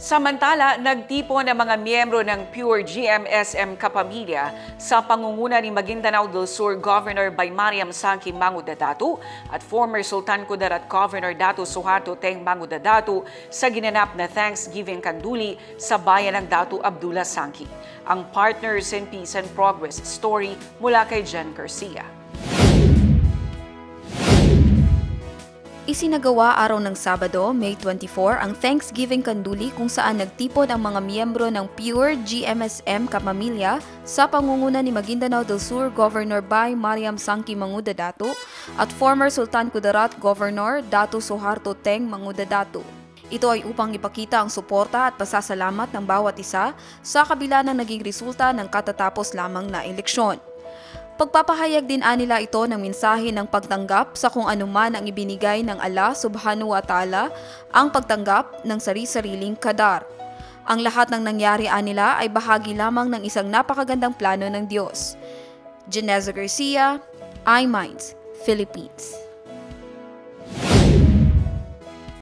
Samantala, nagtipon ang mga miyembro ng Pure GMSM Kapamilya sa pangunguna ni Maguindanao del Sur Governor Baymariam Sangki Mangudadatu at former Sultan Kudarat Governor Datu Suharto Teng Mangudadatu sa ginanap na Thanksgiving Kanduli sa bayan ng Datu Abdullah Sangki. Ang Partners in Peace and Progress story mula kay Jen Garcia. Isinagawa araw ng Sabado, May 24, ang Thanksgiving Kanduli kung saan nagtipon ang mga miyembro ng Pure GMSM Kapamilya sa pangunguna ni Maguindanao del Sur Governor Baymariam Sangki Mangudadatu at former Sultan Kudarat Governor Datu Suharto Teng Mangudadatu. Ito ay upang ipakita ang suporta at pasasalamat ng bawat isa sa kabila ng naging resulta ng katatapos lamang na eleksyon. Pagpapahayag din nila ito ng mensahe ng pagtanggap sa kung anuman ang ibinigay ng Allah Subhanahu wa Ta'ala, ang pagtanggap ng sari-sariling kadar. Ang lahat ng nangyari nila ay bahagi lamang ng isang napakagandang plano ng Diyos. Jeneza Garcia, iMinds, Philippines.